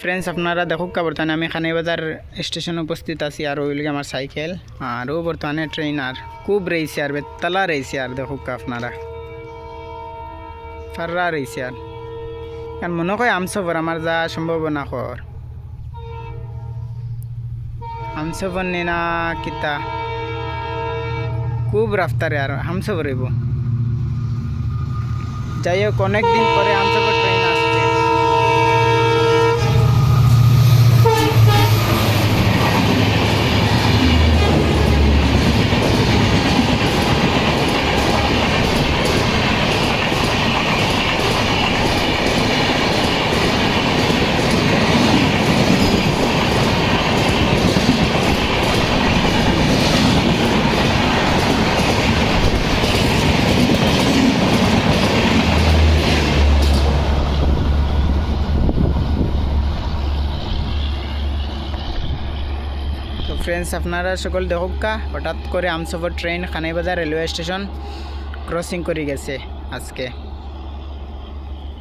Friends আপনারা দেখুক বর্তমানে আমি খানিবাজার স্টেশনে উপস্থিত আছি আর ওইলিগে আমার সাইকেল আর ও বর্তমানে ট্রেন আর খুব রয়েছে আর বেতলা রয়েছে আর দেখুক আপনারা ফার্রা রয়েছে আর কারণ মনে হয় আমসফর আমার যা সম্ভাবনা খর আমসফর নি না কিতা খুব রাফতারে আর হামসফর হইব যাই হোক অনেকদিন পরে আমসফর ট্রেন আসছে তো ফ্রেন্ডস আপনারা সকল দেখুকা হঠাৎ করে আমসফর ট্রেন খানিবাজার রেলওয়ে স্টেশন ক্রসিং করে গেছে আজকে।